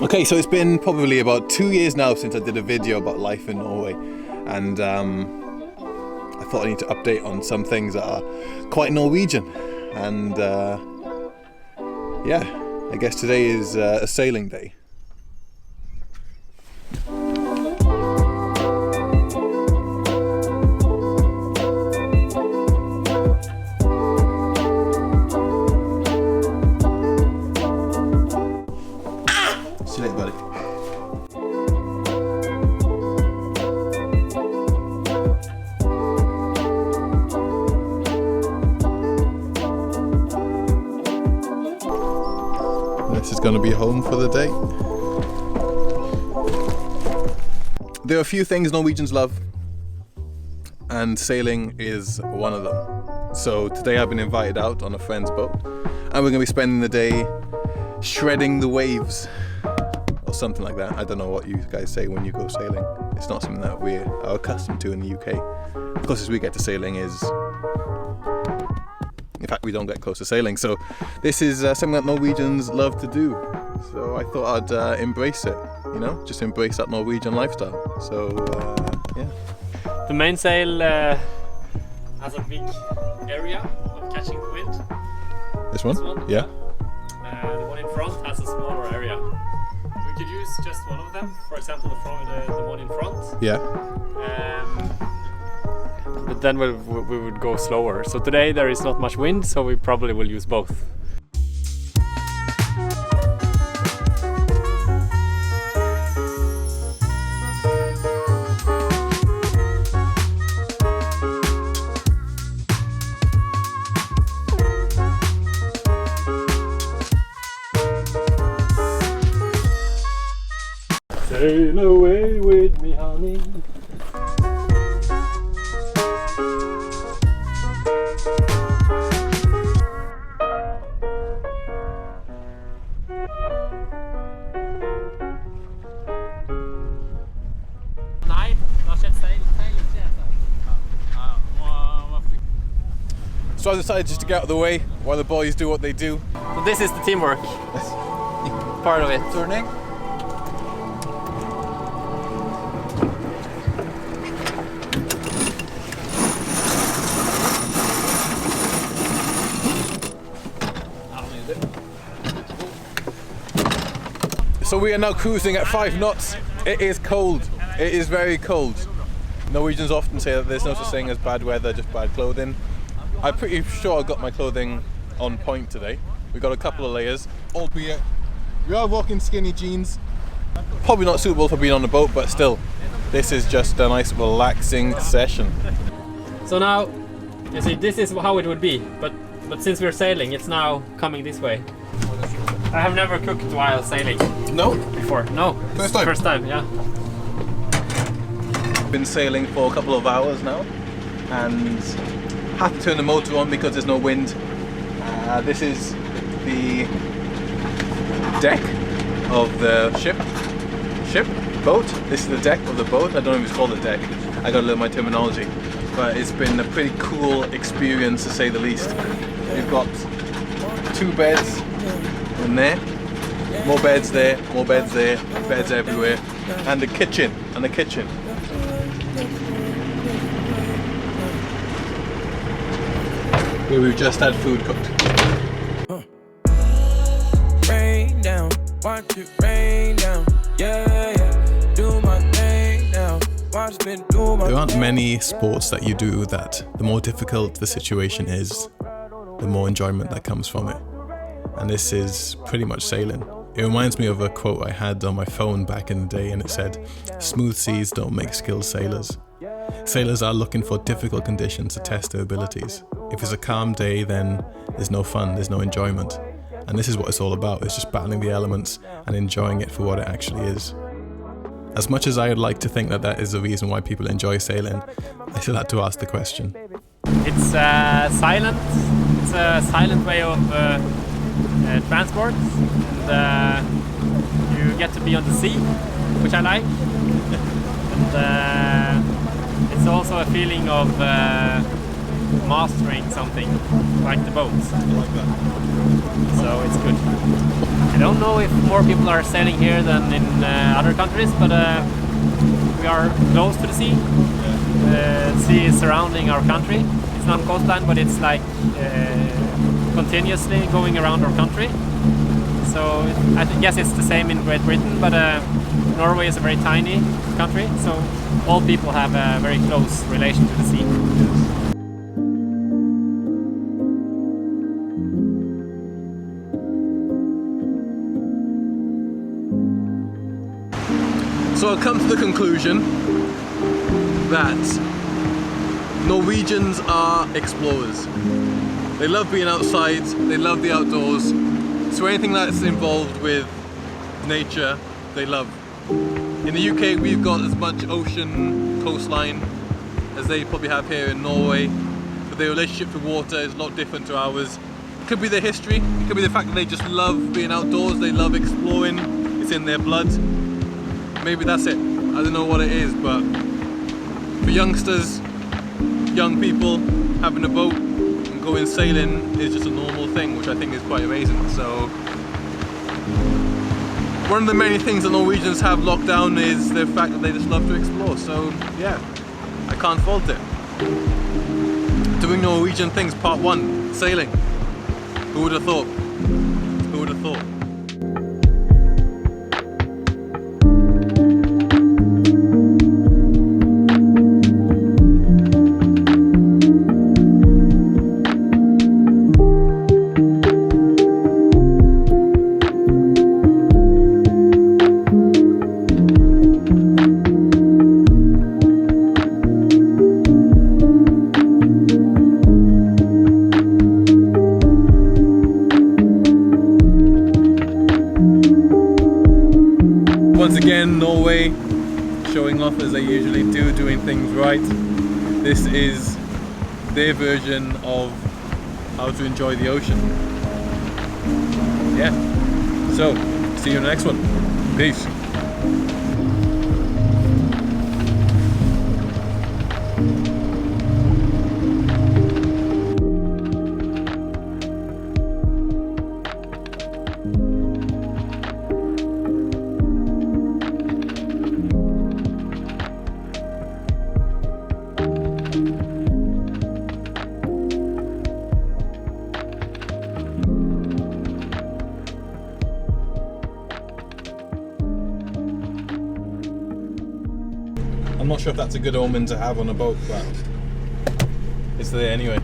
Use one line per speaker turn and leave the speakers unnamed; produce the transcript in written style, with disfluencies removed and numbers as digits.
Okay, so it's been probably about 2 years now since I did a video about life in Norway, and I thought I need to update on some things that are quite Norwegian, and yeah, I guess today is a sailing day. See you later, buddy. This is going to be home for the day. There are a few things Norwegians love, and sailing is one of them. So today I've been invited out on a friend's boat, and we're going to be spending the day shredding the waves, or something like that. I don't know what you guys say when you go sailing. It's not something that we are accustomed to in the UK. The closest we get to sailing is... In fact, we don't get close to sailing, so this is something that Norwegians love to do. So I thought I'd embrace it, you know, just embrace that Norwegian lifestyle. So, yeah.
The mainsail has a big area of catching the wind.
This one? Yeah.
The one in front has a smaller area. We could use just one of them, for example, the one in front.
Yeah.
But then we would go slower. So today there is not much wind, so we probably will use both. Sail away with me, honey.
So I decided just to get out of the way while the boys do what they do.
So this is the teamwork. Part of it.
Turning. So we are now cruising at 5 knots. It is cold. It is very cold. Norwegians often say that there's no such thing as bad weather, just bad clothing. I'm pretty sure I got my clothing on point today. We got a couple of layers, albeit we are walking skinny jeans. Probably not suitable for being on a boat, but still, this is just a nice relaxing session.
So now, you see, this is how it would be, but since we're sailing, it's now coming this way. I have never cooked while sailing.
No?
Before, no.
First time?
First time, yeah.
Been sailing for a couple of hours now, and have to turn the motor on because there's no wind. This is the deck of the boat. This is the deck of the boat. I don't know if it's called a deck. I gotta learn my terminology. But it's been a pretty cool experience to say the least. We've got 2 beds in there, more beds there, more beds there, beds everywhere, and the kitchen, where we've just had food cooked.
Rain down, watch it rain down. Yeah, yeah. Do my thing now. Watch me do my
There aren't many sports that you do that the more difficult the situation is, the more enjoyment that comes from it. And this is pretty much sailing. It reminds me of a quote I had on my phone back in the day, and it said, "Smooth seas don't make skilled sailors." Sailors are looking for difficult conditions to test their abilities. If it's a calm day, then there's no fun, there's no enjoyment. And this is what it's all about, it's just battling the elements and enjoying it for what it actually is. As much as I would like to think that that is the reason why people enjoy sailing, I still had to ask the question.
It's silent. It's a silent way of transport, and you get to be on the sea, which I like. And it's also a feeling of mastering something like the boats.
I like that.
So it's good. I don't know if more people are sailing here than in other countries, but we are close to the sea. The sea is surrounding our country. It's not coastline, but it's like continuously going around our country. So I guess it's the same in Great Britain, but Norway is a very tiny country, so all people have a very close relation to the sea.
So I've come to the conclusion that Norwegians are explorers. They love being outside, they love the outdoors, so anything that's involved with nature, they love. In the UK we've got as much ocean coastline as they probably have here in Norway, but their relationship to water is a lot different to ours. It could be their history, it could be the fact that they just love being outdoors, they love exploring, it's in their blood. Maybe that's it. I don't know what it is, but for youngsters, young people, having a boat and going sailing is just a normal thing, which I think is quite amazing. So one of the many things that Norwegians have locked down is the fact that they just love to explore. So yeah, I can't fault it. Doing Norwegian things, part 1, sailing. Who would have thought? Who would have thought? Once again, Norway showing off as they usually do, doing things right. This is their version of how to enjoy the ocean. Yeah, so see you in the next one. Peace. I'm not sure if that's a good omen to have on a boat, but it's there anyway.